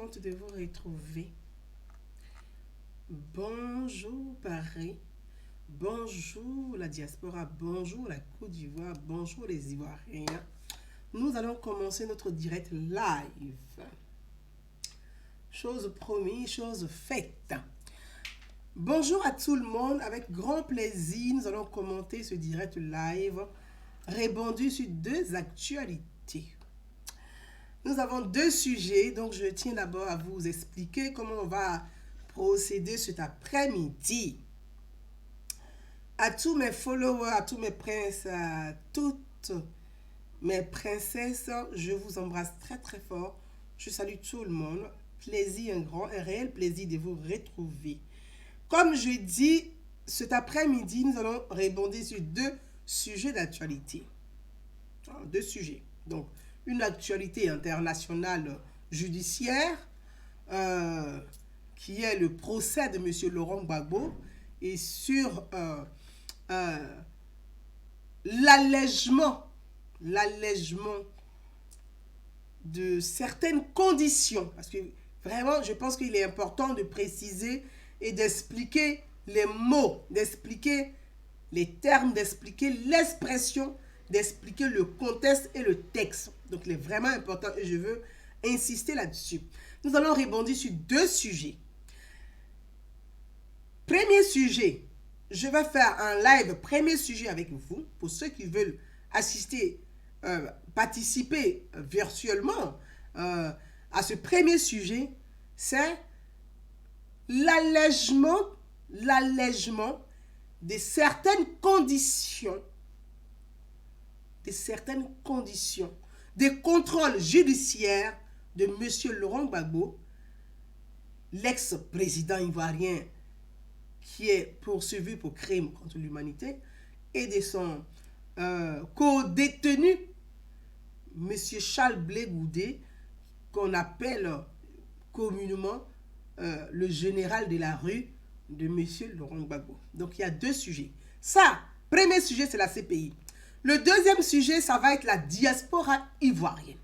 contente de vous retrouver. Bonjour Paris, bonjour la diaspora, bonjour la Côte d'Ivoire, bonjour les Ivoiriens. Nous allons commencer notre direct live. Chose promise, chose faite. Bonjour à tout le monde, avec grand plaisir, nous allons commenter ce direct live répandu sur deux actualités. Nous avons deux sujets, donc je tiens d'abord à vous expliquer comment on va procéder cet après-midi. À tous mes followers, à tous mes princes, à toutes mes princesses, je vous embrasse très très fort. Je salue tout le monde. Plaisir, un réel plaisir de vous retrouver. Comme je dis, cet après-midi, nous allons répondre sur deux sujets d'actualité. Deux sujets. Donc, une actualité internationale judiciaire, qui est le procès de M. Laurent Gbagbo, et sur l'allègement de certaines conditions. Parce que vraiment, je pense qu'il est important de préciser et d'expliquer les mots, d'expliquer les termes, d'expliquer l'expression, d'expliquer le contexte et le texte. Donc, il est vraiment important et je veux insister là-dessus. Nous allons rebondir sur deux sujets. Premier sujet, je vais faire un live premier sujet avec vous pour ceux qui veulent assister, participer virtuellement à ce premier sujet. C'est l'allègement de certaines conditions, des contrôles judiciaires de M. Laurent Gbagbo, l'ex-président ivoirien qui est poursuivi pour crime contre l'humanité, et de son co-détenu, M. Charles Blé Goudé, qu'on appelle communément le général de la rue de M. Laurent Gbagbo. Donc, il y a deux sujets. Ça, premier sujet, c'est la CPI. Le deuxième sujet, ça va être la diaspora ivoirienne.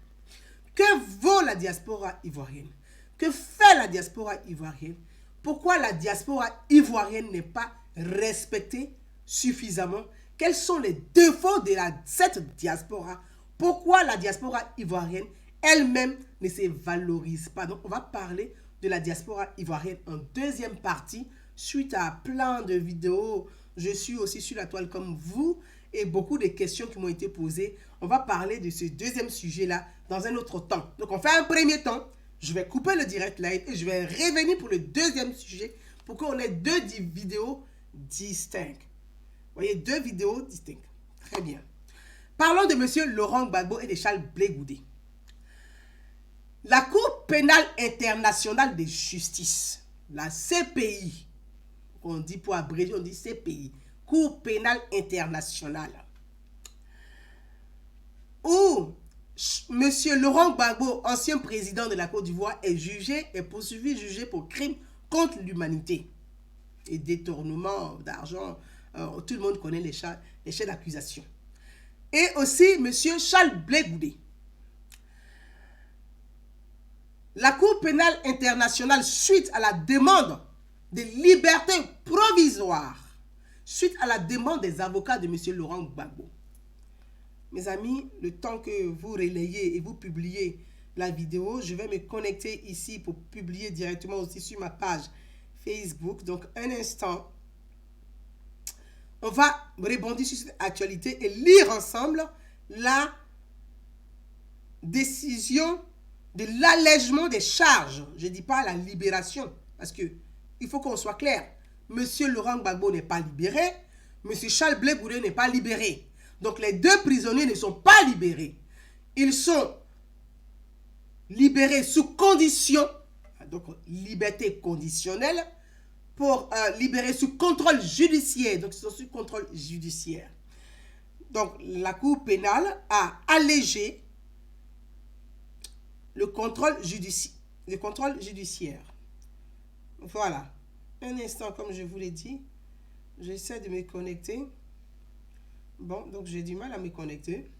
Que vaut la diaspora ivoirienne? Que fait la diaspora ivoirienne? Pourquoi la diaspora ivoirienne n'est pas respectée suffisamment? Quels sont les défauts de cette diaspora? Pourquoi la diaspora ivoirienne elle-même ne se valorise pas? Donc, on va parler de la diaspora ivoirienne en deuxième partie, suite à plein de vidéos. Je suis aussi sur la toile comme vous et beaucoup de questions qui m'ont été posées. On va parler de ce deuxième sujet-là dans un autre temps. Donc, on fait un premier temps. Je vais couper le direct live et je vais revenir pour le deuxième sujet pour qu'on ait deux vidéos distinctes. Vous voyez, deux vidéos distinctes. Très bien. Parlons de M. Laurent Gbagbo et de Charles Blé Goudé. La Cour pénale internationale de justice, la CPI, on dit pour abréger, on dit CPI, Cour pénale internationale, où M. Laurent Gbagbo, ancien président de la Côte d'Ivoire, est poursuivi, jugé pour crime contre l'humanité et détournement d'argent. Tout le monde connaît les chefs d'accusation. Et aussi M. Charles Blé Goudé. La Cour pénale internationale, suite à la demande de liberté provisoire, suite à la demande des avocats de M. Laurent Gbagbo. Mes amis, le temps que vous relayez et vous publiez la vidéo, je vais me connecter ici pour publier directement aussi sur ma page Facebook. Donc, un instant, on va rebondir sur cette actualité et lire ensemble la décision de l'allègement des charges. Je ne dis pas la libération, parce qu'il faut qu'on soit clair. M. Laurent Gbagbo n'est pas libéré, M. Charles Blé Goudé n'est pas libéré. Donc, les deux prisonniers ne sont pas libérés. Ils sont libérés sous condition, donc liberté conditionnelle, pour libérer sous contrôle judiciaire. Donc, ils sont sous contrôle judiciaire. Donc, la Cour pénale a allégé le contrôle judiciaire. Voilà. Un instant, comme je vous l'ai dit, j'essaie de me connecter. Bon, donc j'ai du mal à me connecter.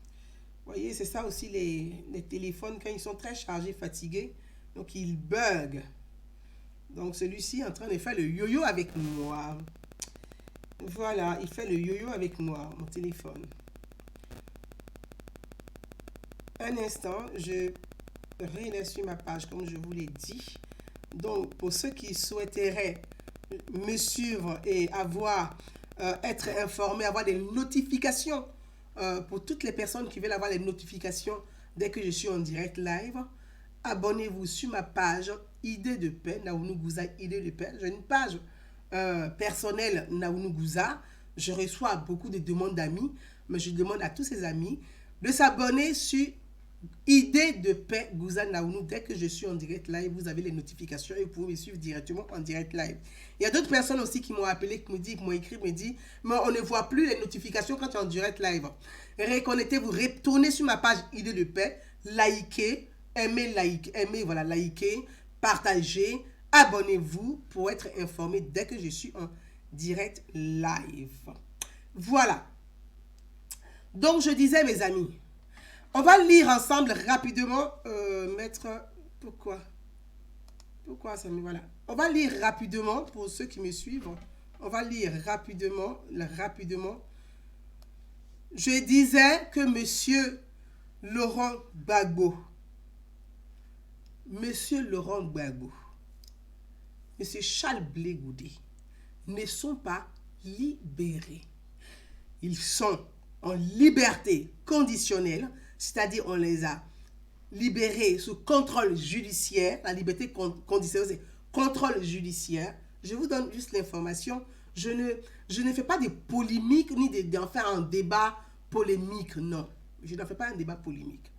Vous voyez, c'est ça aussi les téléphones, quand ils sont très chargés, fatigués, Donc, il bug. Donc, celui-ci est en train de faire le yo-yo avec moi. Voilà, il fait le yo-yo avec moi, mon téléphone. Un instant, je réinstalle sur ma page, comme je vous l'ai dit. Donc, pour ceux qui souhaiteraient me suivre et être informés, avoir des notifications, pour toutes les personnes qui veulent avoir les notifications dès que je suis en direct live, abonnez-vous sur ma page Idée de paix, Naounou Gouza Idée de paix. J'ai une page personnelle Naounou Gouza. Je reçois beaucoup de demandes d'amis, mais je demande à tous ces amis de s'abonner sur Idée de paix Gouza Naounou. Dès que je suis en direct live, vous avez les notifications et vous pouvez me suivre directement en direct live. Il y a d'autres personnes aussi qui m'ont appelé, qui m'ont écrit, me dit, mais on ne voit plus les notifications quand tu es en direct live. Reconnectez-vous, retournez sur ma page Idée de paix, likez, aimez, voilà, likez, partagez, abonnez-vous pour être informé dès que je suis en direct live. Voilà. Donc, je disais, mes amis, on va lire ensemble rapidement, pourquoi ça me... Voilà. On va lire rapidement, pour ceux qui me suivent, on va lire rapidement. Je disais que Monsieur Laurent Gbagbo, Monsieur Charles Blé Goudé, ne sont pas libérés. Ils sont en liberté conditionnelle, c'est-à-dire on les a libérés sous contrôle judiciaire. La liberté conditionnelle, c'est contrôle judiciaire. Je vous donne juste l'information. Je ne fais pas de polémique ni d'en faire un débat polémique, non. Je n'en fais pas un débat polémique.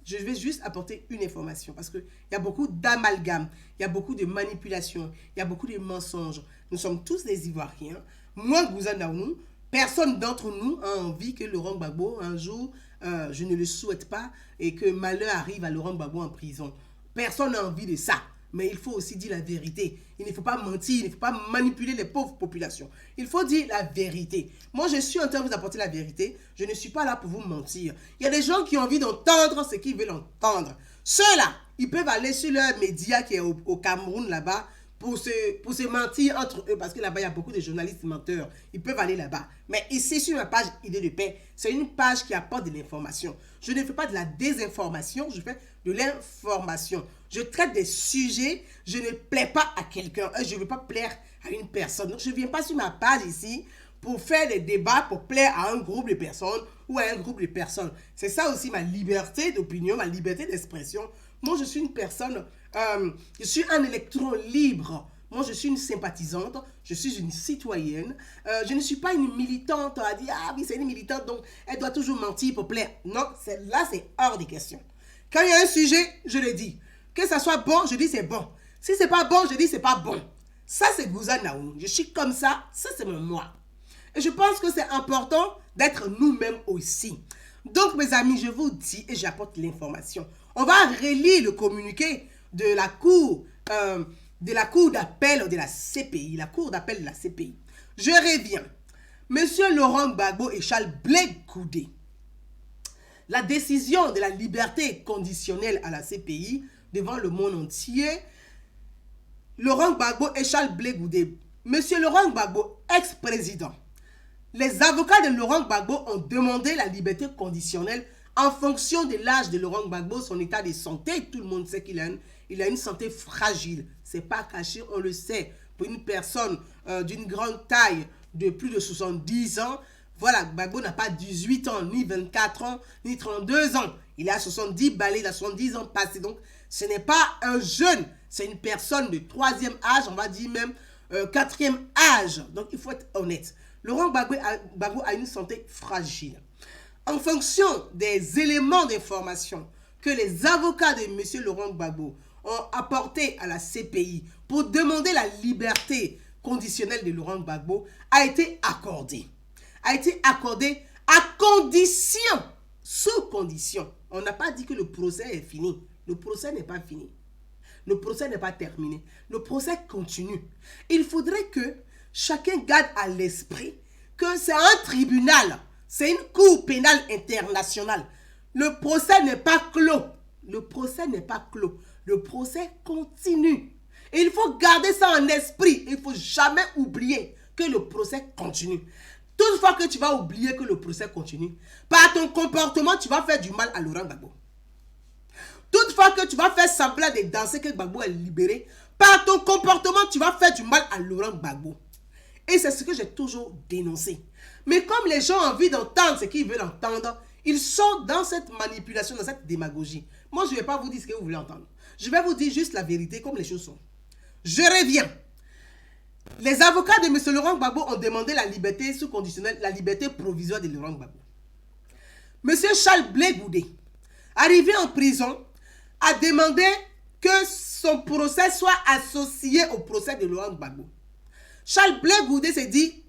Je vais juste apporter une information parce qu'il y a beaucoup d'amalgames, il y a beaucoup de manipulations, il y a beaucoup de mensonges. Nous sommes tous des Ivoiriens. Moi, Gouza Naounou, personne d'entre nous a envie que Laurent Gbagbo, un jour, je ne le souhaite pas, et que malheur arrive à Laurent Gbagbo en prison. Personne n'a envie de ça. Mais il faut aussi dire la vérité. Il ne faut pas mentir, il ne faut pas manipuler les pauvres populations. Il faut dire la vérité. Moi, je suis en train de vous apporter la vérité. Je ne suis pas là pour vous mentir. Il y a des gens qui ont envie d'entendre ce qu'ils veulent entendre. Ceux-là, ils peuvent aller sur leur média qui est au Cameroun, là-bas, pour se mentir entre eux, parce que là-bas, il y a beaucoup de journalistes menteurs. Ils peuvent aller là-bas. Mais ici, sur ma page Idée de paix, c'est une page qui apporte de l'information. Je ne fais pas de la désinformation, je fais de l'information. Je traite des sujets, je ne plais pas à quelqu'un, je ne veux pas plaire à une personne. Donc, je ne viens pas sur ma page ici pour faire des débats, pour plaire à un groupe de personnes ou à un groupe de personnes. C'est ça aussi ma liberté d'opinion, ma liberté d'expression. Moi, je suis une personne, je suis un électron libre. Moi, je suis une sympathisante, je suis une citoyenne. Je ne suis pas une militante à dire, ah oui, c'est une militante, donc elle doit toujours mentir pour plaire. Non, là, c'est hors des questions. Quand il y a un sujet, je le dis. Que ça soit bon, je dis c'est bon. Si c'est pas bon, je dis c'est pas bon. Ça, c'est Gouza Naounou. Je suis comme ça c'est mon moi. Et je pense que c'est important d'être nous-mêmes aussi. Donc, mes amis, je vous dis et j'apporte l'information. On va relire le communiqué de la cour d'appel de la CPI. La cour d'appel de la CPI. Je reviens. Monsieur Laurent Gbagbo et Charles Blé Goudé. La décision de la liberté conditionnelle à la CPI devant le monde entier, Laurent Gbagbo et Charles Blé Goudé. Monsieur Laurent Gbagbo, ex-président. Les avocats de Laurent Gbagbo ont demandé la liberté conditionnelle en fonction de l'âge de Laurent Gbagbo, son état de santé. Tout le monde sait qu'il a une santé fragile. Ce n'est pas caché, on le sait. Pour une personne d'une grande taille de plus de 70 ans, voilà, Gbagbo n'a pas 18 ans, ni 24 ans, ni 32 ans. Il a 70 balais, il a 70 ans passés. Donc, ce n'est pas un jeune, c'est une personne de 3e âge, on va dire même 4e âge. Donc, il faut être honnête. Laurent Gbagbo a une santé fragile. En fonction des éléments d'information que les avocats de M. Laurent Gbagbo ont apportés à la CPI pour demander la liberté conditionnelle de Laurent Gbagbo a été accordée. A été accordée à condition, sous condition. On n'a pas dit que le procès est fini. Le procès n'est pas fini. Le procès n'est pas terminé. Le procès continue. Il faudrait que chacun garde à l'esprit que c'est un tribunal. C'est une cour pénale internationale. Le procès n'est pas clos. Le procès n'est pas clos. le procès continue. Et il faut garder ça en esprit. Il ne faut jamais oublier que le procès continue. Toutefois que tu vas oublier que le procès continue, par ton comportement, tu vas faire du mal à Laurent Gbagbo. Toutefois que tu vas faire semblant de danser que Gbagbo est libéré, par ton comportement, tu vas faire du mal à Laurent Gbagbo. Et c'est ce que j'ai toujours dénoncé. Mais comme les gens ont envie d'entendre ce qu'ils veulent entendre, ils sont dans cette manipulation, dans cette démagogie. Moi, je ne vais pas vous dire ce que vous voulez entendre. Je vais vous dire juste la vérité comme les choses sont. Je reviens. Les avocats de M. Laurent Gbagbo ont demandé la liberté sous conditionnelle, la liberté provisoire de Laurent Gbagbo. M. Charles Blé Goudé, arrivé en prison, a demandé que son procès soit associé au procès de Laurent Gbagbo. Charles Blé Goudé s'est dit,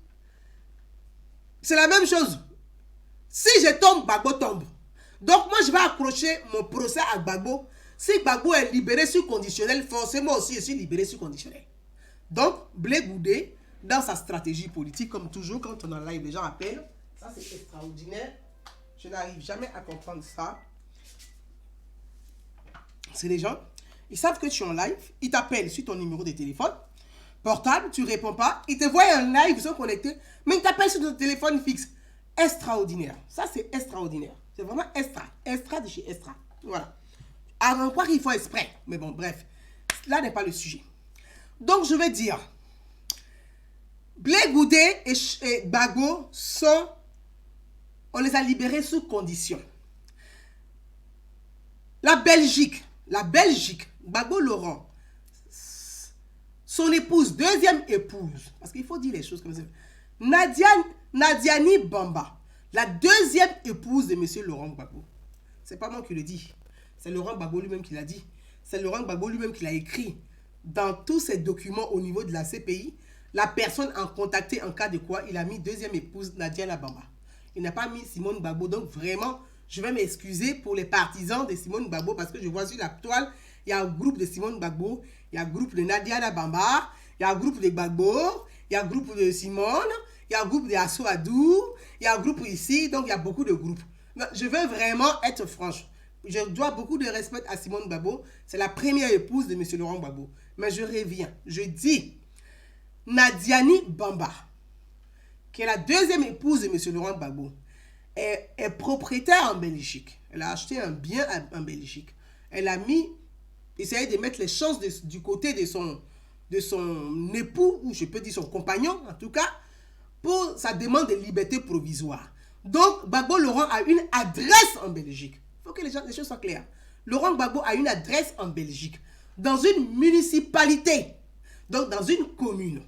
c'est la même chose. Si je tombe, Gbagbo tombe. Donc moi, je vais accrocher mon procès à Gbagbo. Si Gbagbo est libéré sur conditionnel, forcément aussi je suis libéré sur conditionnel. Donc, Blé Goudé, dans sa stratégie politique, comme toujours, quand on est en live, les gens appellent. Ça, c'est extraordinaire. Je n'arrive jamais à comprendre ça. C'est les gens, ils savent que tu es en live, ils t'appellent sur ton numéro de téléphone portable, tu ne réponds pas, ils te voient en live, ils sont connectés, mais ils t'appellent sur ton téléphone fixe. Extraordinaire. Ça, c'est extraordinaire. C'est vraiment extra de chez extra. Voilà. À croire qu'il faut exprès. Mais bon, bref. Là n'est pas le sujet. Donc, je vais dire, Blé Goudé et Gbagbo sont, on les a libérés sous condition. La Belgique, Gbagbo Laurent, son épouse, deuxième épouse, parce qu'il faut dire les choses comme ça, Nadiani Bamba, la deuxième épouse de M. Laurent Gbagbo. C'est pas moi qui le dis, c'est Laurent Gbagbo lui-même qui l'a dit. C'est Laurent Gbagbo lui-même qui l'a écrit. Dans tous ses documents au niveau de la CPI, la personne en contacté en cas de quoi, il a mis deuxième épouse Nadiani Bamba. Il n'a pas mis Simone Gbagbo. Donc vraiment, je vais m'excuser pour les partisans de Simone Gbagbo parce que je vois sur la toile, il y a un groupe de Simone Gbagbo, il y a un groupe de Nadiani Bamba, il y a un groupe de Gbagbo, il y a un groupe de Simone, il y a un groupe de Assou Adou, il y a un groupe ici, donc il y a beaucoup de groupes. Je veux vraiment être franche. Je dois beaucoup de respect à Simone Gbagbo. C'est la première épouse de M. Laurent Gbagbo. Mais je reviens. Je dis, Nadiani Bamba, qui est la deuxième épouse de M. Laurent Gbagbo, est propriétaire en Belgique. Elle a acheté un bien en Belgique. Elle a essayé de mettre les chances du côté de son époux, ou je peux dire son compagnon, en tout cas, pour sa demande de liberté provisoire. Donc, Gbagbo Laurent a une adresse en Belgique. Il faut que les choses soient claires. Laurent Gbagbo a une adresse en Belgique, dans une municipalité, donc dans une commune.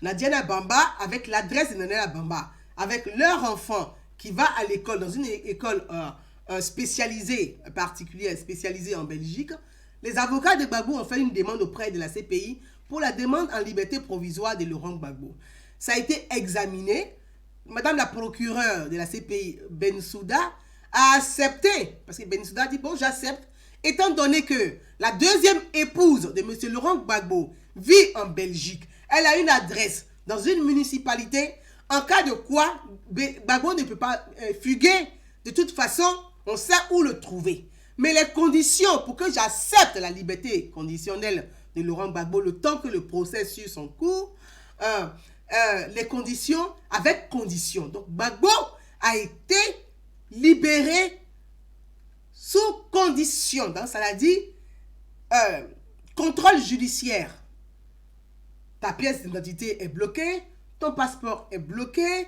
Nadiani Bamba, avec l'adresse de Nadiani Bamba, avec leur enfant qui va à l'école, dans une école spécialisée, particulière, spécialisée en Belgique, les avocats de Gbagbo ont fait une demande auprès de la CPI pour la demande en liberté provisoire de Laurent Gbagbo. Ça a été examiné. Madame la procureure de la CPI, Bensouda, a accepté. Parce que Bensouda dit, bon, j'accepte. Étant donné que la deuxième épouse de M. Laurent Gbagbo vit en Belgique, elle a une adresse dans une municipalité. En cas de quoi, Gbagbo ne peut pas fuguer. De toute façon, on sait où le trouver. Mais les conditions pour que j'accepte la liberté conditionnelle de Laurent Gbagbo, le temps que le procès suit son cours, les conditions avec conditions. Donc, Gbagbo a été libéré sous condition. Donc, ça l'a dit, contrôle judiciaire. Ta pièce d'identité est bloquée, ton passeport est bloqué,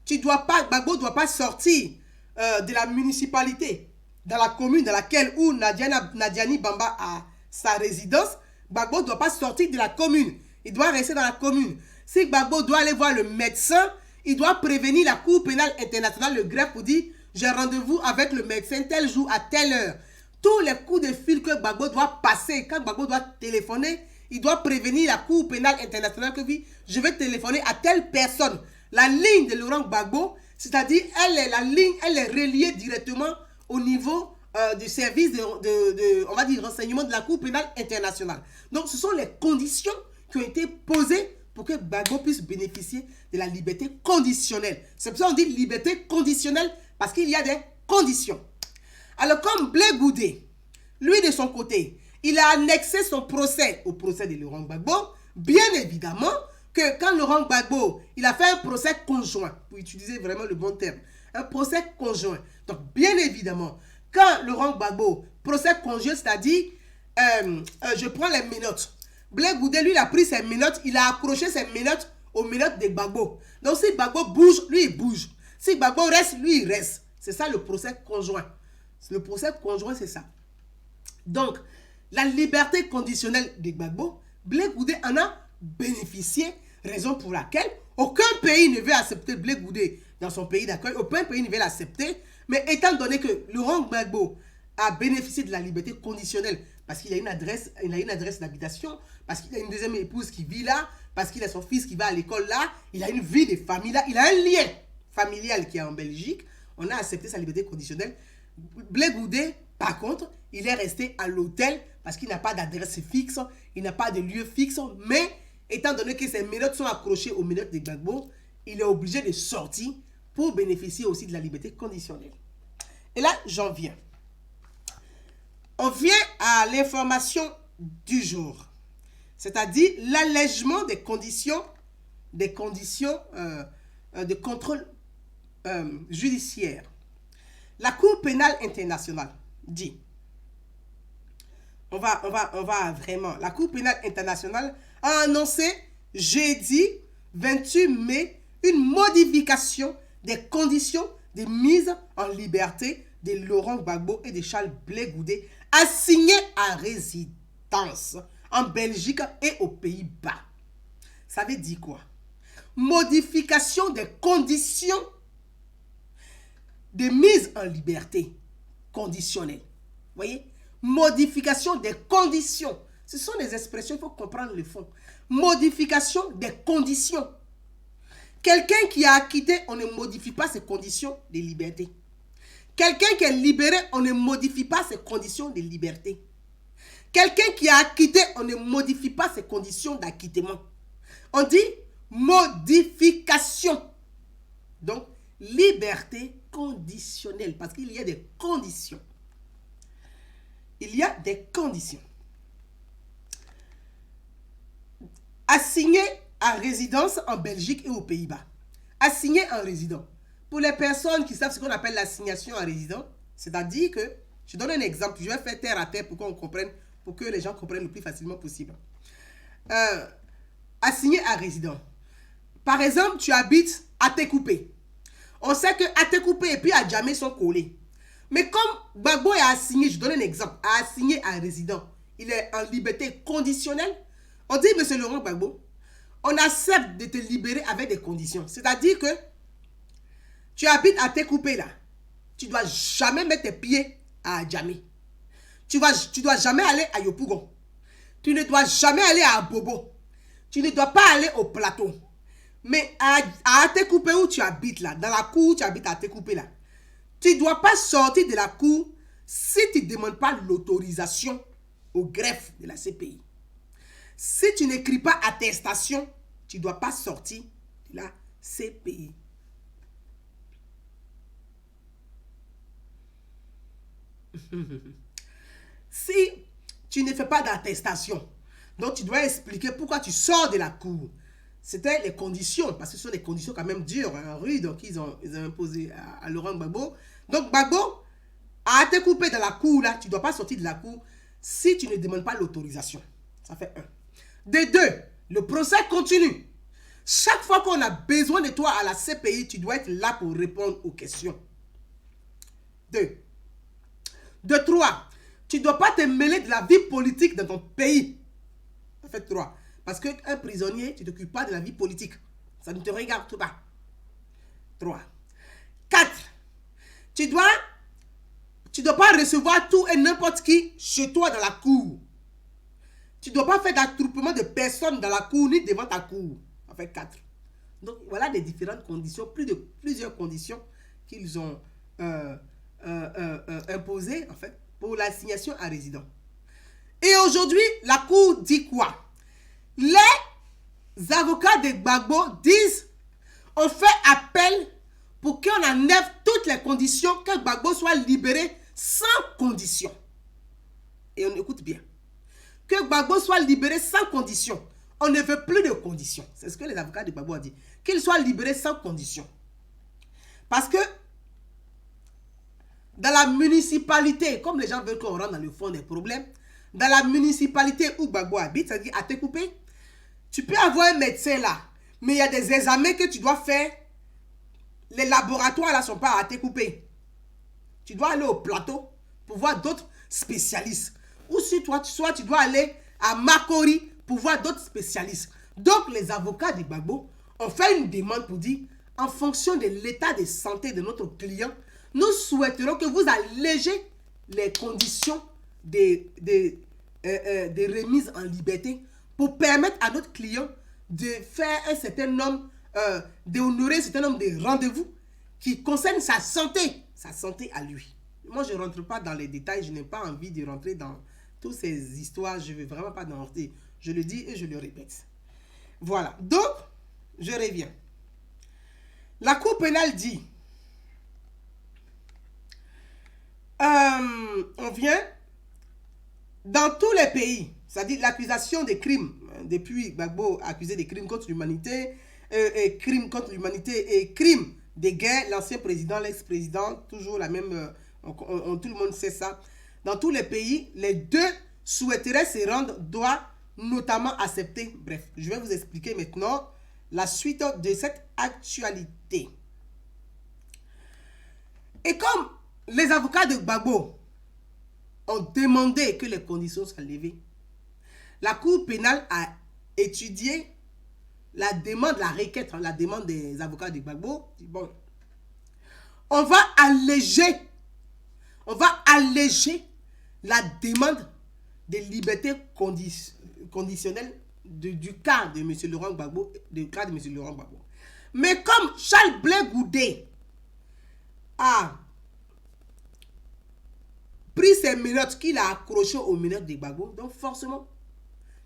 Gbagbo ne doit pas sortir de la municipalité, dans la commune dans laquelle où Nadiani Bamba a sa résidence. Gbagbo ne doit pas sortir de la commune, il doit rester dans la commune. Si Gbagbo doit aller voir le médecin, il doit prévenir la Cour pénale internationale, le greffe, pour dire j'ai rendez-vous avec le médecin tel jour à telle heure. Tous les coups de fil que Gbagbo doit passer, quand Gbagbo doit téléphoner, il doit prévenir la Cour pénale internationale que oui, je vais téléphoner à telle personne. La ligne de Laurent Gbagbo, c'est-à-dire elle est reliée directement au niveau du service on va dire, renseignement de la Cour pénale internationale. Donc ce sont les conditions qui ont été posées pour que Gbagbo puisse bénéficier de la liberté conditionnelle. C'est pour ça qu'on dit liberté conditionnelle, parce qu'il y a des conditions. Alors comme Blé Goudé, lui de son côté, il a annexé son procès au procès de Laurent Gbagbo. Bien évidemment que quand Laurent Gbagbo, il a fait un procès conjoint, pour utiliser vraiment le bon terme, un procès conjoint. Donc, bien évidemment, quand Laurent Gbagbo, procès conjoint, c'est-à-dire, je prends les menottes. Blé Goudé, lui, il a pris ses menottes, il a accroché ses menottes aux menottes de Gbagbo. Donc, si Gbagbo bouge, lui, il bouge. Si Gbagbo reste, lui, il reste. C'est ça le procès conjoint. Le procès conjoint, c'est ça. Donc, la liberté conditionnelle de Gbagbo, Blé Goudé en a bénéficié, raison pour laquelle aucun pays ne veut accepter Blé Goudé dans son pays d'accueil, aucun pays ne veut l'accepter, mais étant donné que Laurent Gbagbo a bénéficié de la liberté conditionnelle parce qu'il a une adresse d'habitation, parce qu'il a une deuxième épouse qui vit là, parce qu'il a son fils qui va à l'école là, il a une vie de famille là, il a un lien familial qui est en Belgique, on a accepté sa liberté conditionnelle. Blé Goudé, par contre, il est resté à l'hôtel parce qu'il n'a pas d'adresse fixe, il n'a pas de lieu fixe, mais étant donné que ses menottes sont accrochées aux menottes de Gbagbo, il est obligé de sortir pour bénéficier aussi de la liberté conditionnelle. Et là, j'en viens. On vient à l'information du jour, c'est-à-dire l'allègement des conditions de contrôle judiciaire. La Cour pénale internationale dit, on va vraiment, la Cour pénale internationale a annoncé jeudi 28 mai une modification des conditions de mise en liberté de Laurent Gbagbo et de Charles Blé Goudé assignés à résidence en Belgique et aux Pays-Bas. Ça veut dire quoi? Modification des conditions de mise en liberté conditionnelle. Vous voyez? Modification des conditions. Ce sont des expressions, il faut comprendre le fond. Modification des conditions. Quelqu'un qui a acquitté, on ne modifie pas ses conditions de liberté. Quelqu'un qui est libéré, on ne modifie pas ses conditions de liberté. Quelqu'un qui a acquitté, on ne modifie pas ses conditions d'acquittement. On dit modification. Donc, liberté conditionnelle, parce qu'il y a des conditions. Il y a des conditions. Assigné à résidence en Belgique et aux Pays-Bas. Assigné en résident. Pour les personnes qui savent ce qu'on appelle l'assignation en résident, c'est-à-dire que, je donne un exemple, je vais faire terre à terre pour qu'on comprenne, pour que les gens comprennent le plus facilement possible. Assigné à résident. Par exemple, tu habites à Técoupé. On sait que Técoupé et puis à Djamé sont collés. Mais comme Gbagbo est assigné, je donne un exemple, assigné à résident, il est en liberté conditionnelle, on dit, monsieur Laurent Gbagbo, on accepte de te libérer avec des conditions. C'est-à-dire que tu habites à Técoupé là, tu ne dois jamais mettre tes pieds à Djamé. Tu dois jamais aller à Yopougon. Tu ne dois jamais aller à Bobo. Tu ne dois pas aller au plateau. Mais à Técoupé où tu habites là, dans la cour où tu habites à Técoupé là, tu ne dois pas sortir de la cour si tu ne demandes pas l'autorisation au greffe de la CPI. Si tu n'écris pas attestation, tu ne dois pas sortir de la CPI. Si tu ne fais pas d'attestation, donc tu dois expliquer pourquoi tu sors de la cour. C'était les conditions, parce que ce sont des conditions quand même dures, rudes, donc ils ont imposé à Laurent Gbagbo. Donc Gbagbo a été coupé dans la cour, là, tu ne dois pas sortir de la cour si tu ne demandes pas l'autorisation. Ça fait un. De deux, le procès continue. Chaque fois qu'on a besoin de toi à la CPI, tu dois être là pour répondre aux questions. Deux. De trois, tu ne dois pas te mêler de la vie politique dans ton pays. Ça fait trois. Parce qu'un prisonnier, tu ne t'occupes pas de la vie politique. Ça ne te regarde pas. 3. 4. Tu dois pas recevoir tout et n'importe qui chez toi dans la cour. Tu ne dois pas faire d'attroupement de personnes dans la cour ni devant ta cour. Ça fait 4. Donc, voilà des différentes conditions, plusieurs conditions qu'ils ont imposées, en fait, pour l'assignation à résident. Et aujourd'hui, la cour dit quoi? Les avocats de Gbagbo disent on fait appel pour qu'on enlève toutes les conditions, que Gbagbo soit libéré sans condition. Et on écoute bien. que Gbagbo soit libéré sans condition. On ne veut plus de conditions. C'est ce que les avocats de Gbagbo ont dit. Qu'il soit libéré sans condition. Parce que dans la municipalité, comme les gens veulent qu'on rentre dans le fond des problèmes, dans la municipalité où Gbagbo habite, c'est-à-dire à Técoupé, tu peux avoir un médecin là, mais il y a des examens que tu dois faire. Les laboratoires là ne sont pas à Técoupé. Tu dois aller au plateau pour voir d'autres spécialistes. Ou si toi, soit tu dois aller à Makori pour voir d'autres spécialistes. Donc, les avocats de Gbagbo ont fait une demande pour dire, en fonction de l'état de santé de notre client, nous souhaiterons que vous allégez les conditions de remise en liberté pour permettre à notre client de faire un certain nombre, d'honorer un certain nombre de rendez-vous qui concernent sa santé à lui. Moi, je ne rentre pas dans les détails, je n'ai pas envie de rentrer dans toutes ces histoires, je ne veux vraiment pas rentrer. Je le dis et je le répète. Voilà, donc, je reviens. La Cour pénale dit, on vient, dans tous les pays, c'est-à-dire l'accusation des crimes, depuis Gbagbo accusé des crimes contre l'humanité, crimes contre l'humanité et crimes de guerre, l'ancien président, l'ex-président, toujours la même, tout le monde sait ça. Dans tous les pays, les deux souhaiteraient se rendre, doivent notamment accepter. Bref, je vais vous expliquer maintenant la suite de cette actualité. Et comme les avocats de Gbagbo ont demandé que les conditions soient levées, la Cour pénale a étudié la demande, la requête, la demande des avocats de Gbagbo. Bon, on va alléger la demande de liberté conditionnelle du cas de M. Laurent Gbagbo, Mais comme Charles Blé Goudé a pris ses menottes qu'il a accrochées aux menottes de Gbagbo, donc forcément,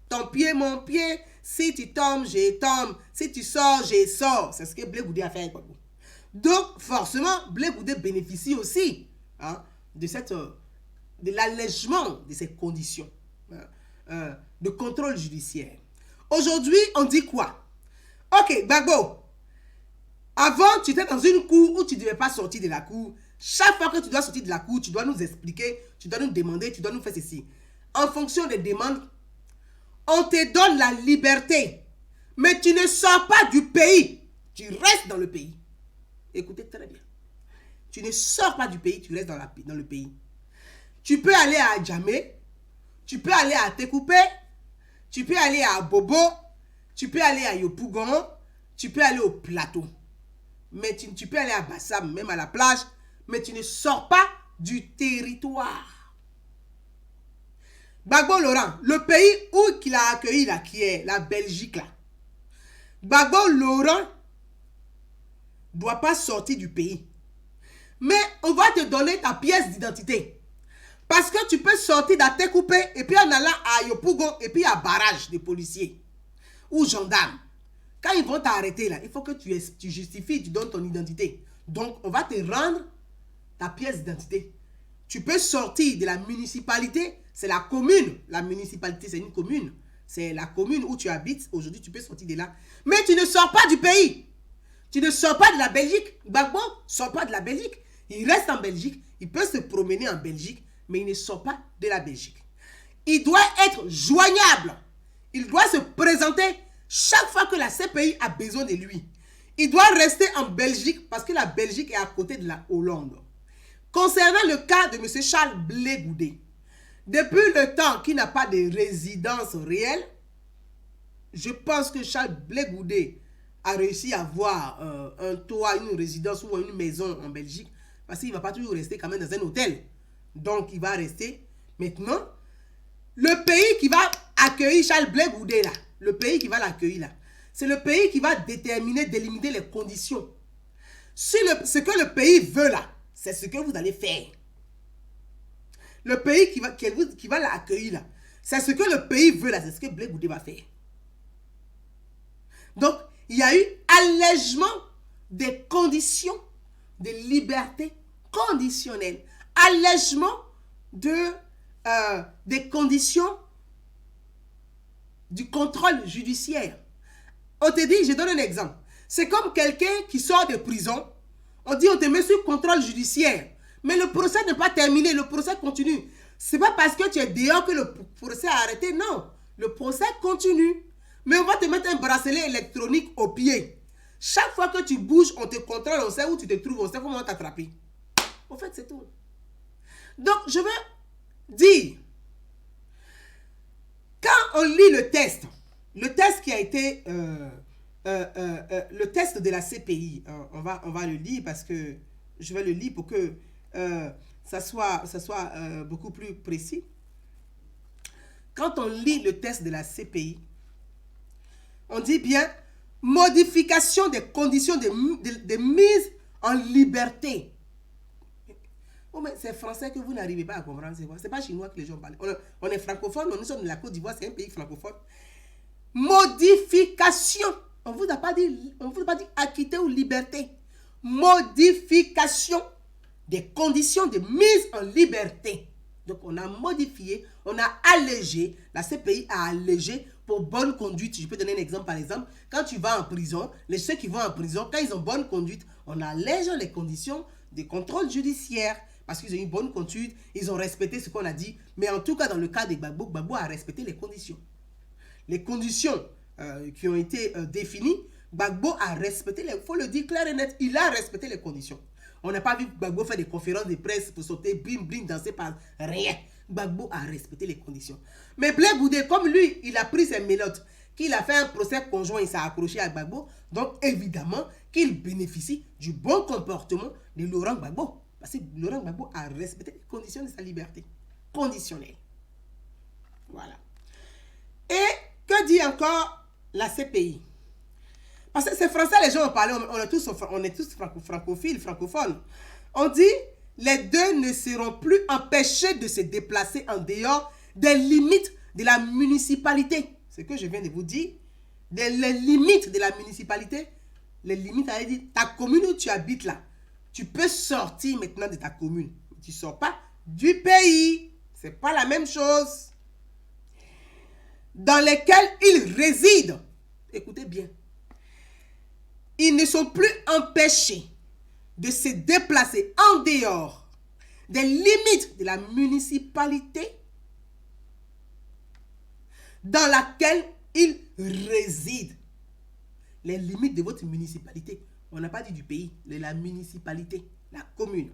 ton pied, mon pied, si tu tombes, je tombe, si tu sors, je sors. C'est ce que Blé Goudé a fait avec Gbagbo. Donc, forcément, Blé Goudé bénéficie aussi de l'allègement de ces conditions de contrôle judiciaire. Aujourd'hui, on dit quoi? Ok, Gbagbo, avant, tu étais dans une cour où tu ne devais pas sortir de la cour. Chaque fois que tu dois sortir de la cour, tu dois nous expliquer, tu dois nous demander, tu dois nous faire ceci. En fonction des demandes, on te donne la liberté. Mais tu ne sors pas du pays. Tu restes dans le pays. Écoutez très bien. Tu ne sors pas du pays, tu restes dans le pays. Tu peux aller à Djamé, tu peux aller à Técoupé, tu peux aller à Bobo, tu peux aller à Yopougon, tu peux aller au plateau. Mais tu peux aller à Bassam, même à la plage, mais tu ne sors pas du territoire. Gbagbo Laurent, le pays où il a accueilli là, qui est la Belgique là. Gbagbo Laurent ne doit pas sortir du pays. Mais on va te donner ta pièce d'identité. Parce que tu peux sortir d'Atécoupé et puis en allant à Yopougon et puis à barrage des policiers ou gendarmes. Quand ils vont t'arrêter là, il faut que tu justifies, tu donnes ton identité. Donc, on va te rendre ta pièce d'identité. Tu peux sortir de la municipalité, c'est la commune. La municipalité, c'est une commune. C'est la commune où tu habites. Aujourd'hui, tu peux sortir de là. Mais tu ne sors pas du pays. Tu ne sors pas de la Belgique. Gbagbo ne sort pas de la Belgique. Il reste en Belgique. Il peut se promener en Belgique, mais il ne sort pas de la Belgique. Il doit être joignable. Il doit se présenter chaque fois que la CPI a besoin de lui. Il doit rester en Belgique parce que la Belgique est à côté de la Hollande. Concernant le cas de M. Charles Blé Goudé, depuis le temps qu'il n'a pas de résidence réelle, je pense que Charles Blé Goudé a réussi à avoir un toit, une résidence ou une maison en Belgique parce qu'il ne va pas toujours rester quand même dans un hôtel. Donc, il va rester. Maintenant, le pays qui va accueillir Charles Blé Goudé là, le pays qui va l'accueillir là, c'est le pays qui va déterminer, délimiter les conditions. Si ce que le pays veut là, c'est ce que vous allez faire. Le pays qui va l'accueillir là, c'est ce que le pays veut là, c'est ce que Blé Goudé va faire. Donc, il y a eu allègement des conditions de liberté conditionnelle. Allègement des conditions du contrôle judiciaire. On te dit, je donne un exemple. C'est comme quelqu'un qui sort de prison. On dit, on te met sur contrôle judiciaire. Mais le procès n'est pas terminé, le procès continue. C'est pas parce que tu es dehors que le procès a arrêté, non. Le procès continue. Mais on va te mettre un bracelet électronique au pied. Chaque fois que tu bouges, on te contrôle, on sait où tu te trouves, on sait comment t'attraper. En fait, c'est tout. Donc, je veux dire, quand on lit le test qui a été, le test de la CPI, on va le lire parce que je vais le lire pour que ça soit beaucoup plus précis. Quand on lit le test de la CPI, on dit bien modification des conditions de mise en liberté. Oh, mais c'est français que vous n'arrivez pas à comprendre, c'est quoi? C'est pas chinois que les gens parlent. On est francophone, nous sommes de la Côte d'Ivoire, c'est un pays francophone. Modification. On ne vous a pas dit acquitté ou liberté. Modification des conditions de mise en liberté. Donc, on a modifié, on a allégé, la CPI a allégé pour bonne conduite. Je peux donner un exemple, par exemple, quand tu vas en prison, ceux qui vont en prison, quand ils ont bonne conduite, on allège les conditions de contrôle judiciaire parce qu'ils ont une bonne conduite, ils ont respecté ce qu'on a dit. Mais en tout cas, dans le cas de Gbagbo, Gbagbo a respecté les conditions. Les conditions qui ont été définies, Gbagbo a respecté, il faut le dire clair et net, il a respecté les conditions. On n'a pas vu Gbagbo faire des conférences de presse pour sauter, blim, blim, danser, pas rien. Gbagbo a respecté les conditions. Mais Blé Goudé, comme lui, il a pris ses mélottes, qu'il a fait un procès conjoint, il s'est accroché à Gbagbo, donc évidemment qu'il bénéficie du bon comportement de Laurent Gbagbo. Parce que Laurent Gbagbo a respecté les conditions de sa liberté. Conditionnelle. Voilà. Et que dit encore la CPI? Parce que c'est français, les gens ont parlé, on est tous francophiles, francophones. On dit, les deux ne seront plus empêchés de se déplacer en dehors des limites de la municipalité. C'est ce que je viens de vous dire. Les limites de la municipalité, les limites, ça veut dire, ta commune où tu habites là, tu peux sortir maintenant de ta commune. Tu ne sors pas du pays. Ce n'est pas la même chose. Dans lesquels ils résident. Écoutez bien. Ils ne sont plus empêchés de se déplacer en dehors des limites de la municipalité dans laquelle ils résident. Les limites de votre municipalité. On n'a pas dit du pays, de la municipalité, la commune.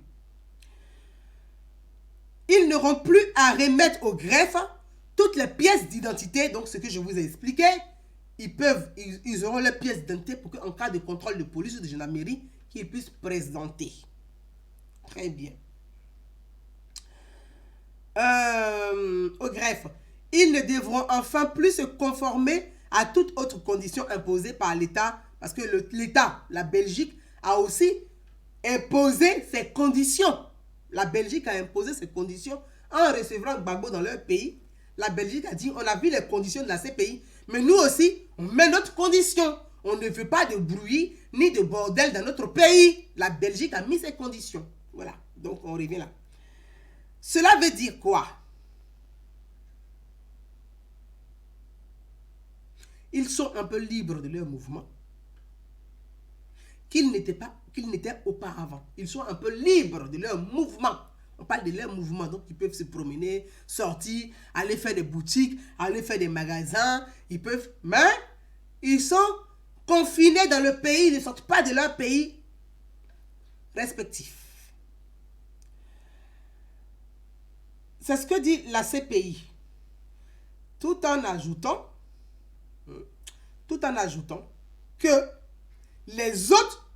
Ils n'auront plus à remettre au greffe toutes les pièces d'identité, donc ce que je vous ai expliqué. Ils auront les pièces d'identité pour qu'en cas de contrôle de police ou de gendarmerie, qu'ils puissent présenter. Très bien. Au greffe, ils ne devront enfin plus se conformer à toute autre condition imposée par l'État, parce que l'État, la Belgique, a aussi imposé ses conditions. La Belgique a imposé ses conditions en recevant Gbagbo dans leur pays. La Belgique a dit, on a vu les conditions de la CPI, mais nous aussi, on met notre condition. On ne veut pas de bruit ni de bordel dans notre pays. La Belgique a mis ses conditions. Voilà, donc on revient là. Cela veut dire quoi? Ils sont un peu libres de leur mouvement qu'ils n'étaient auparavant. Ils sont un peu libres de leur mouvement. On parle de leur mouvement, donc ils peuvent se promener, sortir, aller faire des boutiques, aller faire des magasins. Ils peuvent, mais ils sont confinés dans le pays, ils ne sortent pas de leur pays respectif. C'est ce que dit la CPI. Tout en ajoutant que les autres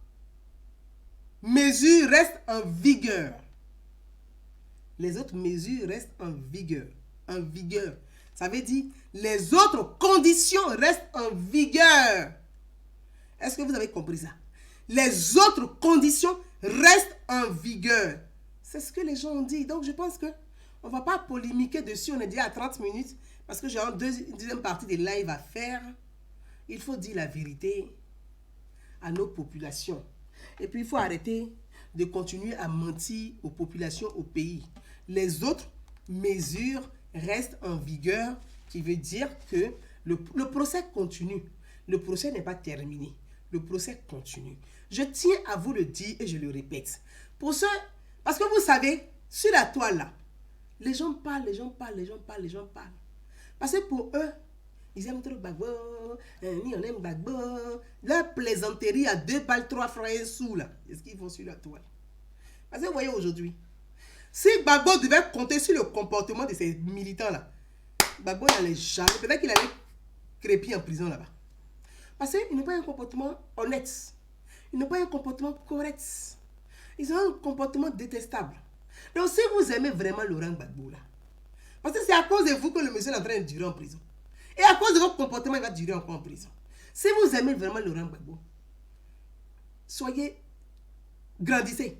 mesures restent en vigueur. Les autres mesures restent en vigueur. En vigueur. Ça veut dire les autres conditions restent en vigueur. Est-ce que vous avez compris ça? Les autres conditions restent en vigueur. C'est ce que les gens ont dit. Donc je pense que on ne va pas polémiquer dessus. On est déjà à 30 minutes parce que j'ai une deuxième partie des lives à faire. Il faut dire la vérité à nos populations. Et puis il faut arrêter de continuer à mentir aux populations, au pays. Les autres mesures restent en vigueur, qui veut dire que Le procès continue. Le procès n'est pas terminé. Le procès continue. Je tiens à vous le dire et je le répète. Parce que vous savez, sur la toile là, les gens parlent. Parce que pour eux, ils aiment trop Gbagbo, ni on aime Gbagbo. La plaisanterie à 2 balles, 3 francs et un sou là. Est-ce qu'ils vont sur la toile? Parce que vous voyez aujourd'hui, si Gbagbo devait compter sur le comportement de ces militants là, Gbagbo n'allait jamais, peut-être qu'il allait crépir en prison là-bas. Parce qu'ils n'ont pas un comportement honnête. Ils n'ont pas un comportement correct. Ils ont un comportement détestable. Donc si vous aimez vraiment Laurent Gbagbo là, parce que c'est à cause de vous que le monsieur est en train de durer en prison. Et à cause de votre comportement, il va durer encore en prison. Si vous aimez vraiment Laurent Gbagbo, grandissez.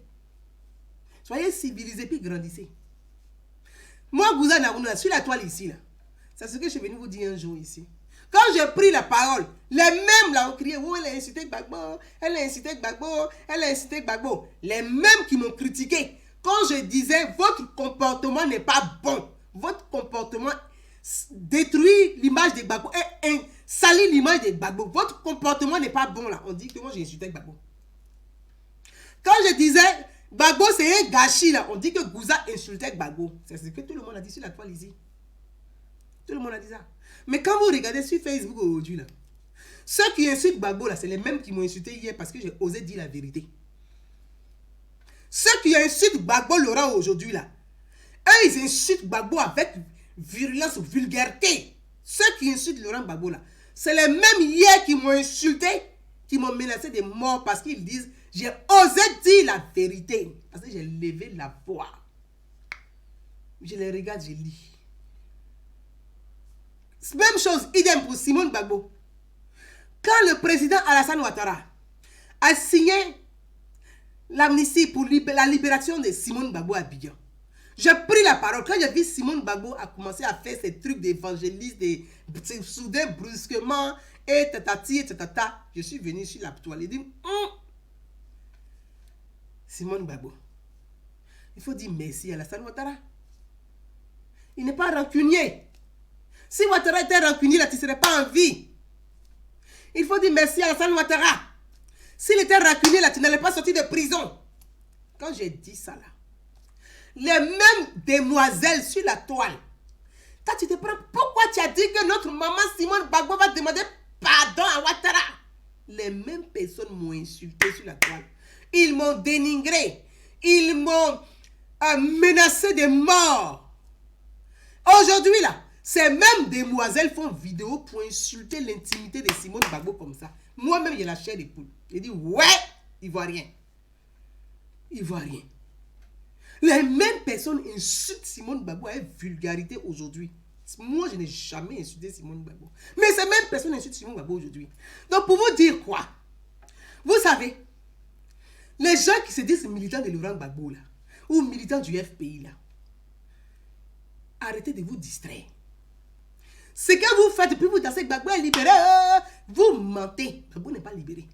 Soyez civilisés puis grandissez. Moi, Gouza Naouna, sur la toile ici, là, c'est ce que je suis venu vous dire un jour ici. Quand j'ai pris la parole, les mêmes là ont crié, oh, elle a incité Gbagbo, elle a incité Gbagbo, elle a incité Gbagbo. Les mêmes qui m'ont critiqué quand je disais, votre comportement n'est pas bon. Votre comportement détruit l'image de Gbagbo et salit l'image de Gbagbo. Votre comportement n'est pas bon là. On dit que moi j'ai insulté Gbagbo. Quand je disais Gbagbo c'est un gâchis là, on dit que Gouza insultait Gbagbo. C'est ce que tout le monde a dit sur la toile ici. Tout le monde a dit ça. Mais quand vous regardez sur Facebook aujourd'hui là, ceux qui insultent Gbagbo là, c'est les mêmes qui m'ont insulté hier parce que j'ai osé dire la vérité. Ceux qui insultent Gbagbo Laurent aujourd'hui là, eux ils insultent Gbagbo avec virulence ou vulgarité. Ceux qui insultent Laurent Gbagbo là, c'est les mêmes hier qui m'ont insulté, qui m'ont menacé de mort parce qu'ils disent j'ai osé dire la vérité. Parce que j'ai levé la voix. Je les regarde, je lis. Même chose, idem pour Simone Gbagbo. Quand le président Alassane Ouattara a signé l'amnistie pour la libération de Simone Gbagbo à Abidjan, j'ai pris la parole. Quand j'ai vu Simone Gbagbo a commencé à faire ces trucs d'évangéliste, soudain, brusquement, et tatati, et tatata, je suis venu sur la toile et dit, Simone Gbagbo, il faut dire merci à Alassane Ouattara. Il n'est pas rancunier. Si Ouattara était rancunier, là, tu ne serais pas en vie. Il faut dire merci à Alassane Ouattara. S'il était rancunier, là, tu n'allais pas sortir de prison. Quand j'ai dit ça, là, les mêmes demoiselles sur la toile, toi, tu te prends, pourquoi tu as dit que notre maman Simone Gbagbo va demander pardon à Ouattara? Les mêmes personnes m'ont insulté sur la toile. Ils m'ont dénigré. Ils m'ont menacé de mort. Aujourd'hui, là, ces mêmes demoiselles font vidéo pour insulter l'intimité de Simone Gbagbo comme ça. Moi-même, j'ai la chair des poules. J'ai dit, ouais, il voit rien. Il voit rien. Les mêmes personnes insultent Simone Gbagbo avec vulgarité aujourd'hui. Moi, je n'ai jamais insulté Simone Gbagbo. Mais ces mêmes personnes insultent Simone Gbagbo aujourd'hui. Donc, pour vous dire quoi? Vous savez, les gens qui se disent militants de Laurent Gbagbo, là, ou militants du FPI, là, arrêtez de vous distraire. Ce que vous faites depuis vous dansez Gbagbo est libéré, vous mentez. Gbagbo n'est pas libéré.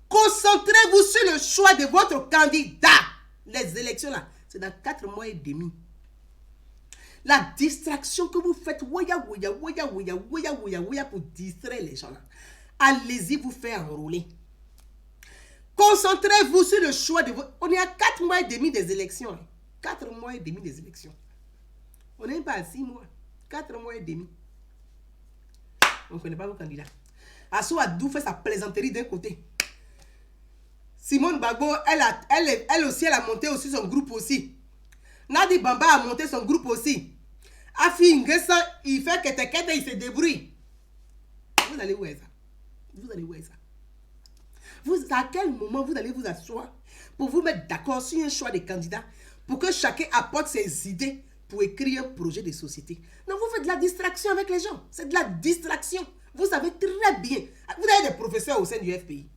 Concentrez-vous sur le choix de votre candidat. Les élections là, c'est dans 4 mois et demi. La distraction que vous faites, pour distraire les gens là. Allez-y vous faire enrôler. Concentrez-vous sur le choix de votre... On est à 4 mois et demi des élections. 4 mois et demi des élections. On n'est pas à 6 mois. 4 mois et demi. On ne connaît pas vos candidats. Assou Adou fait sa plaisanterie d'un côté. Simone Gbagbo, elle aussi, elle a monté aussi son groupe aussi. Nadi Bamba a monté son groupe aussi. Afi Ngessa, il fait que il se débrouille. Vous allez où est ça? Vous allez où est ça? À quel moment vous allez vous asseoir pour vous mettre d'accord sur un choix de candidats pour que chacun apporte ses idées pour écrire un projet de société? Non, vous faites de la distraction avec les gens. C'est de la distraction. Vous savez très bien. Vous avez des professeurs au sein du FPI.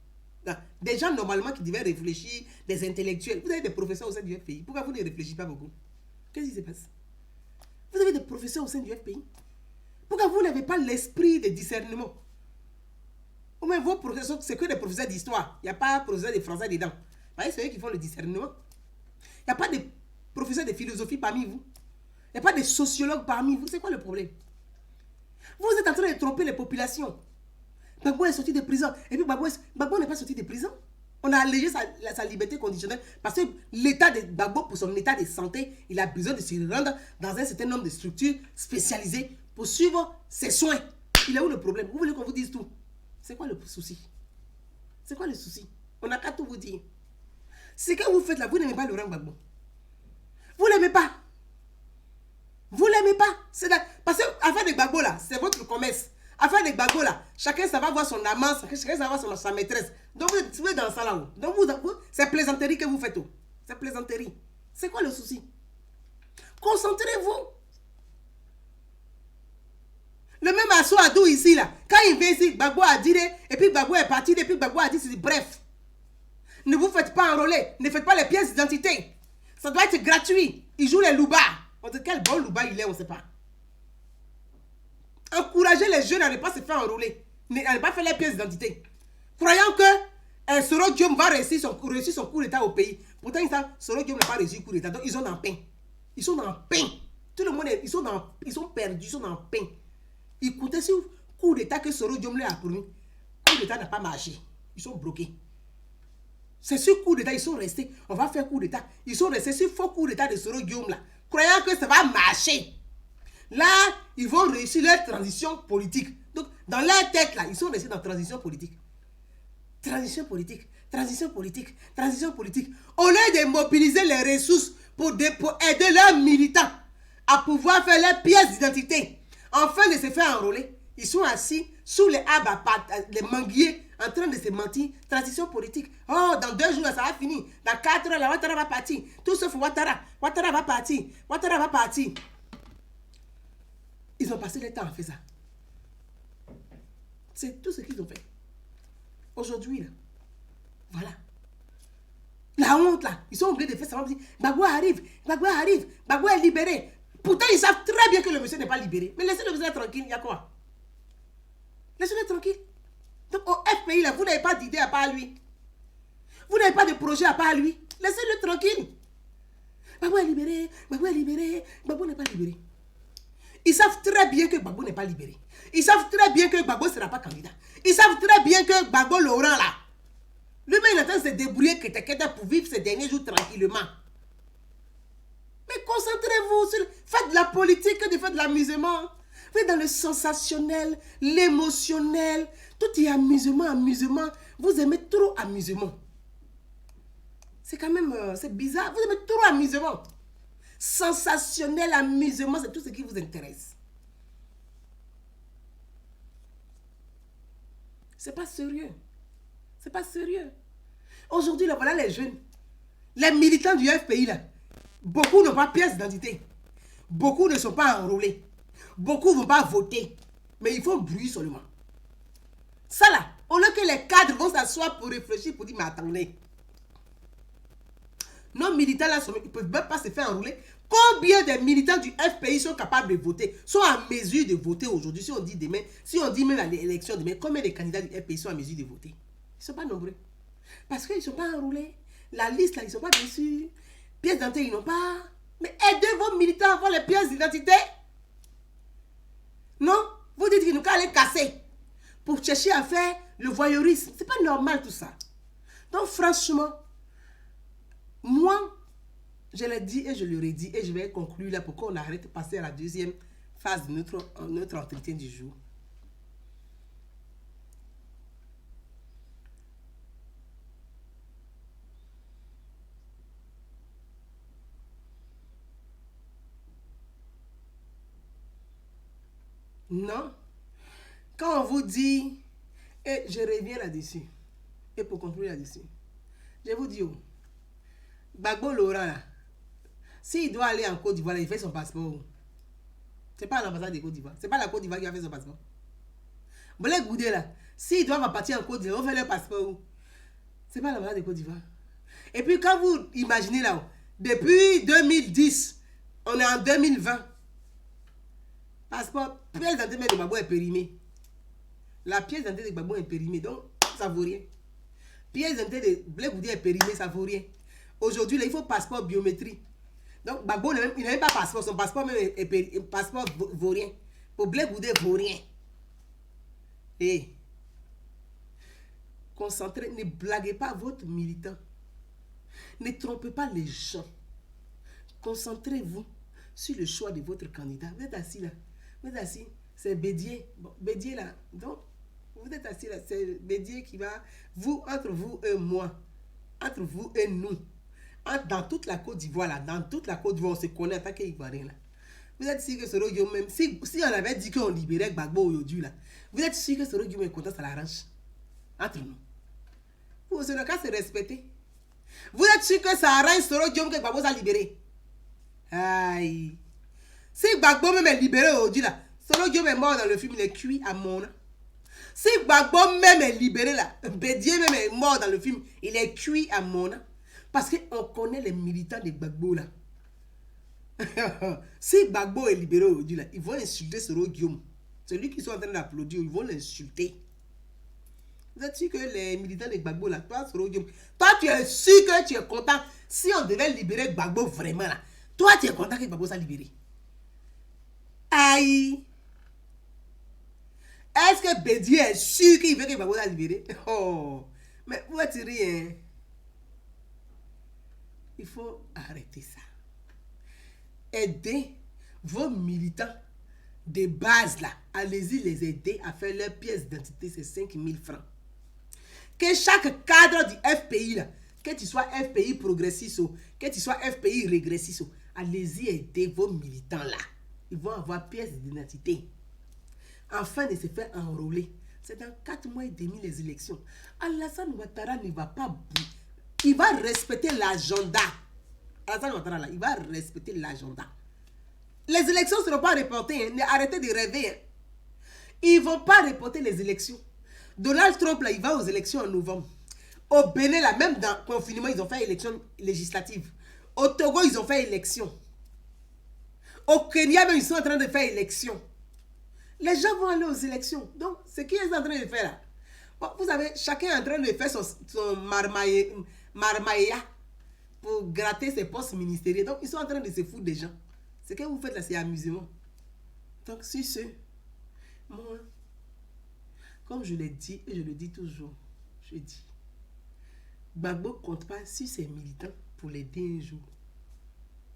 Des gens normalement qui devaient réfléchir, des intellectuels. Vous avez des professeurs au sein du FPI. Pourquoi vous ne réfléchissez pas beaucoup? Qu'est-ce qui se passe? Vous avez des professeurs au sein du FPI. Pourquoi vous n'avez pas l'esprit de discernement? Ou même vos professeurs, c'est que des professeurs d'histoire. Il n'y a pas de professeurs de français dedans. C'est eux qui font le discernement. Il n'y a pas de professeurs de philosophie parmi vous. Il n'y a pas de sociologues parmi vous. C'est quoi le problème? Vous êtes en train de tromper les populations. Gbagbo est sorti de prison. Et puis Gbagbo n'est pas sorti de prison. On a allégé sa liberté conditionnelle parce que l'état de Gbagbo, pour son état de santé, il a besoin de se rendre dans un certain nombre de structures spécialisées pour suivre ses soins. Il est où le problème? Vous voulez qu'on vous dise tout? C'est quoi le souci? C'est quoi le souci? On n'a qu'à tout vous dire. Ce que vous faites là, vous n'aimez pas Laurent Gbagbo. Vous ne l'aimez pas. Vous ne l'aimez pas. Parce que affaire de Gbagbo là, c'est votre commerce. Affaire de Gbagbo là, chacun ça va voir son amant, chacun ça va voir sa maîtresse. Donc vous êtes dans ça là-haut. Donc c'est plaisanterie que vous faites. C'est plaisanterie. C'est quoi le souci? Concentrez-vous. Le même Asso Adou ici là, quand il vient ici, Gbagbo a dit, et puis Gbagbo est parti, et puis Gbagbo a dit, bref. Ne vous faites pas enrôler, ne faites pas les pièces d'identité. Ça doit être gratuit. Il joue les loubards. Quel bon loupard il est, on ne sait pas. Encouragez les jeunes à ne pas se faire enrôler, à ne pas faire les pièces d'identité. Croyant que Soro Diom va réussir son coup d'état au pays. Pourtant, Soro Diom n'a pas réussi le coup d'état. Donc, ils sont dans le pain. Ils sont dans le pain. Tout le monde, ils sont perdus, ils sont dans le pain. Ils comptaient sur le coup d'état que Soro Diom leur a promis. Le coup d'état n'a pas marché. Ils sont bloqués. C'est ce coup d'état, ils sont restés. On va faire coup d'état. Ils sont restés sur le faux coup d'état de Soro Diom là. Croyant que ça va marcher. Là, ils vont réussir leur transition politique. Donc, dans leur tête, là, ils sont restés dans transition politique. Transition politique, transition politique, transition politique. Au lieu de mobiliser les ressources pour aider leurs militants à pouvoir faire leurs pièces d'identité, afin de se faire enrôler, ils sont assis sous les arbres, les manguiers, en train de se mentir. Transition politique. Oh, dans 2 jours, là, ça va finir. Dans 4 heures, là, Ouattara va partir. Tout sauf Ouattara. Ouattara va partir. Ouattara va partir. Ils ont passé le temps à faire ça. C'est tout ce qu'ils ont fait. Aujourd'hui, là. Voilà. La honte, là. Ils sont obligés de faire ça. Gbagbo arrive. Gbagbo arrive. Gbagbo est libéré. Pourtant, ils savent très bien que le monsieur n'est pas libéré. Mais laissez le monsieur tranquille. Il y a quoi? Laissez-le tranquille. Donc, au FPI, là, vous n'avez pas d'idée à part lui. Vous n'avez pas de projet à part lui. Laissez-le tranquille. Gbagbo est libéré. Gbagbo est libéré. Gbagbo n'est pas libéré. Ils savent très bien que Gbagbo n'est pas libéré. Ils savent très bien que Gbagbo ne sera pas candidat. Ils savent très bien que Gbagbo Laurent là, lui-même il est en train de se débrouiller pour vivre ces derniers jours tranquillement. Mais concentrez-vous, faites de la politique que de faire de l'amusement. Faites dans le sensationnel, l'émotionnel. Tout est amusement, amusement. Vous aimez trop amusement. C'est quand même, c'est bizarre. Vous aimez trop amusement. Sensationnel, amusement, c'est tout ce qui vous intéresse. C'est pas sérieux. C'est pas sérieux. Aujourd'hui, là, voilà les jeunes. Les militants du FPI, là. Beaucoup n'ont pas pièce d'identité. Beaucoup ne sont pas enrôlés. Beaucoup ne vont pas voter. Mais ils font bruit seulement. Ça, là, au lieu que les cadres vont s'asseoir pour réfléchir, pour dire, mais attendez. Nos militants, là, ils ne peuvent même pas se faire enrôler. Combien de militants du FPI sont capables de voter, sont en mesure de voter aujourd'hui? Si on dit demain, si on dit même à l'élection demain, combien de candidats du FPI sont en mesure de voter? Ils ne sont pas nombreux. Parce qu'ils ne sont pas enrôlés. La liste, là, ils ne sont pas dessus. Pièces d'identité, ils n'ont pas. Mais aidez vos militants à avoir les pièces d'identité. Non? Vous dites qu'ils nous allez casser pour chercher à faire le voyeurisme. Ce n'est pas normal tout ça. Donc, franchement, moi, je l'ai dit et je le redis et je vais conclure là pour qu'on arrête de passer à la deuxième phase de notre entretien du jour. Non. Quand on vous dit, et je reviens là-dessus, et pour conclure là-dessus, je vous dis, Gbagbo Laurent là, s'il doit aller en Côte d'Ivoire, il fait son passeport. C'est pas l'ambassade de Côte d'Ivoire. C'est pas la Côte d'Ivoire qui a fait son passeport. Blaise Goudé là, s'ils doivent partir en Côte d'Ivoire, on fait leur passeport. C'est pas l'ambassade de Côte d'Ivoire. Et puis quand vous imaginez là, depuis 2010, on est en 2020. Passeport, pièce d'identité de Gbagbo est périmée. La pièce d'identité de Gbagbo est périmée, donc ça vaut rien. Pièce d'identité de Blaise Goudé est périmée, ça vaut rien. Aujourd'hui, là, il faut passeport biométrie. Donc, Gbagbo, il n'a même pas passeport. Son passeport même passeport vaut rien. Au blé boudé vaut rien. Et concentrez, ne blaguez pas votre militant. Ne trompez pas les gens. Concentrez-vous sur le choix de votre candidat. Vous êtes assis là. Vous êtes assis. C'est Bédier. Bon, Bédier là. Donc, vous êtes assis là. C'est Bédier qui va. Vous, entre vous et moi. Entre vous et nous. Dans toute la Côte d'Ivoire là. Dans toute la Côte d'Ivoire, on se connaît en tant qu'Ivoirien là. Vous êtes sûr que Soro Guillaume même. Si on avait dit qu'on libérait Gbagbo aujourd'hui là. Vous êtes sûr que Soro Guillaume est content, ça l'arrange. Entre nous. Vous n'avez qu'à se respecter. Vous êtes sûr que ça arrange Soro Guillaume que Gbagbo s'est libéré? Aïe. Si Gbagbo même est libéré aujourd'hui là, Soro Guillaume est mort dans le film, il est cuit à Mona. Si Gbagbo même est libéré là, Bédier même est mort dans le film, il est cuit à Mona. Parce qu'on connaît les militants de Gbagbo là. Si Gbagbo est libéré aujourd'hui là, ils vont insulter Soro Guillaume. C'est lui qui sont en train d'applaudir, ils vont l'insulter. Vous êtes sûr que les militants de Gbagbo là, toi Soro Guillaume, toi tu es sûr que tu es content si on devait libérer Gbagbo vraiment là. Toi tu es content que Gbagbo soit libéré. Aïe. Est-ce que Bédier est sûr qu'il veut que Gbagbo soit libéré? Oh. Mais où est-il rien? Il faut arrêter ça. Aidez vos militants de base là. Allez-y les aider à faire leur pièce d'identité, c'est 5 000 francs. Que chaque cadre du FPI là, que tu sois FPI progressiste ou que tu sois FPI régressiste, allez-y aider vos militants là. Ils vont avoir pièce d'identité. Afin de se faire enrôler. C'est dans 4 mois et demi les élections. Alassane Ouattara ne va pas bouger. Il va respecter l'agenda. Alassane Ouattara là, il va respecter l'agenda. Les élections ne seront pas reportées. Hein. Arrêtez de rêver. Hein. Ils ne vont pas reporter les élections. Donald Trump là, il va aux élections en novembre. Au Bénin là, même dans le confinement, ils ont fait élection législative. Au Togo, ils ont fait élection. Au Kenya, même, ils sont en train de faire élection. Les gens vont aller aux élections. Donc, ce qu'ils sont en train de faire là. Bon, vous savez, chacun est en train de faire son marmaïa pour gratter ses postes ministériels. Donc, ils sont en train de se foutre des gens. Ce que vous faites là, c'est amusement. Donc, sur ce, moi, comme je l'ai dit et je le dis toujours, je dis, Gbagbo ne compte pas sur ses militants pour l'aider un jour.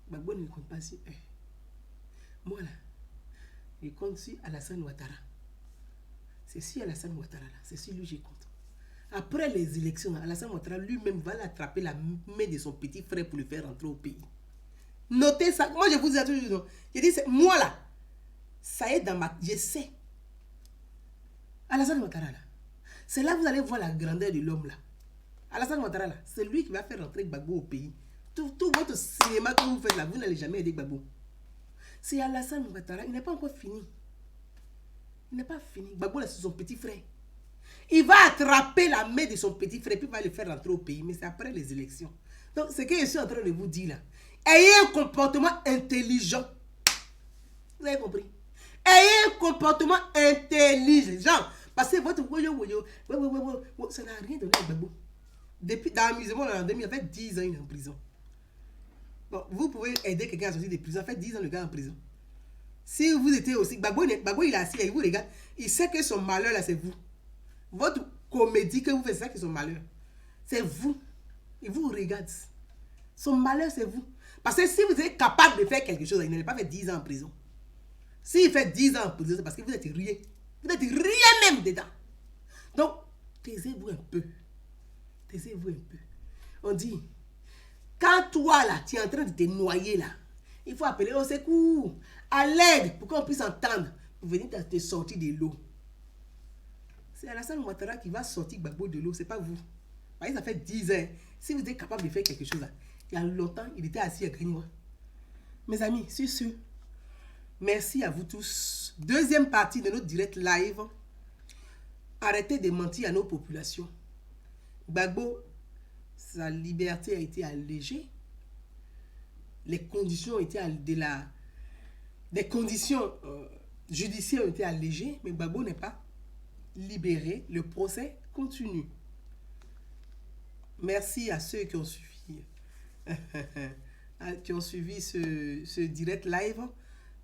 Gbagbo ne compte pas sur eux. Moi là, je compte sur Alassane Ouattara. C'est sur Alassane Ouattara là, c'est sur lui que je compte. Après les élections, Alassane Ouattara lui-même va l'attraper la main de son petit frère pour le faire rentrer au pays. Notez ça. Moi je vous dis toujours, je dis, moi là, ça est dans ma... Je sais. Alassane Ouattara là, c'est là que vous allez voir la grandeur de l'homme là. Alassane Ouattara là, c'est lui qui va faire rentrer Gbagbo au pays. Tout votre cinéma que vous faites là, vous n'allez jamais aider Gbagbo. C'est Alassane Ouattara, il n'est pas encore fini. Il n'est pas fini. Gbagbo là, c'est son petit frère. Il va attraper la main de son petit frère puis il va le faire rentrer au pays. Mais c'est après les élections. Donc, ce que je suis en train de vous dire là, ayez un comportement intelligent. Vous avez compris? Ayez un comportement intelligent. Parce que votre ça n'a rien donné à Gbagbo. Depuis, dans l'amusement, en 2000, il a fait 10 ans il est en prison. Bon, vous pouvez aider quelqu'un à sortir de prison. Fait 10 ans le gars en prison. Si vous étiez aussi... Gbagbo, il est assis, il vous regarde. Il sait que son malheur là, c'est vous. Votre comédie que vous faites, c'est ça qui est son malheur. C'est vous. Il vous regarde. Son malheur, c'est vous. Parce que si vous êtes capable de faire quelque chose, il n'allait pas faire 10 ans en prison. S'il fait 10 ans en prison, c'est parce que vous êtes rien. Vous êtes rien même dedans. Donc, taisez-vous un peu. Taisez-vous un peu. On dit, quand toi là, tu es en train de te noyer là, il faut appeler au secours, à l'aide, pour qu'on puisse entendre, pour venir te sortir de l'eau. C'est Alassane Ouattara qui va sortir Gbagbo de l'eau, c'est pas vous. Parce que ça fait 10 ans. Si vous êtes capable de faire quelque chose là, il y a longtemps, il était assis à Grignois. Mes amis, sur ce, merci à vous tous. Deuxième partie de notre direct live. Arrêtez de mentir à nos populations. Gbagbo, sa liberté a été allégée. Les conditions étaient des conditions judiciaires ont été allégées, mais Gbagbo n'est pas libéré. Le procès continue. Merci à ceux qui ont suivi ce direct live.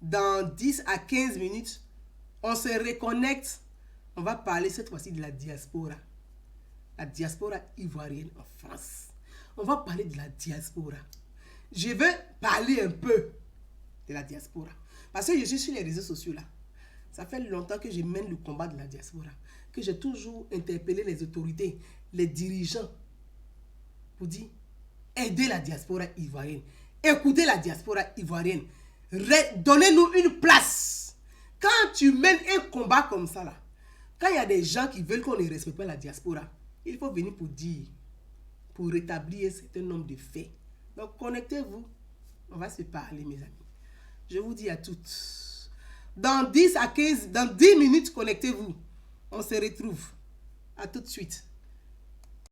Dans 10 à 15 minutes, On se reconnecte. On va parler cette fois-ci de la diaspora. La diaspora ivoirienne en France. On va parler de la diaspora. Je veux parler un peu de la diaspora. Parce que je suis sur les réseaux sociaux là. Ça fait longtemps que je mène le combat de la diaspora. Que j'ai toujours interpellé les autorités, les dirigeants pour dire aider la diaspora ivoirienne. Écoutez la diaspora ivoirienne. Donnez-nous une place. Quand tu mènes un combat comme ça là, quand il y a des gens qui veulent qu'on ne respecte pas la diaspora, il faut venir pour dire, pour rétablir un certain nombre de faits. Donc connectez-vous. On va se parler, mes amis. Je vous dis à toutes. Dans 10 à 15, dans 10 minutes, connectez-vous. On se retrouve. À tout de suite.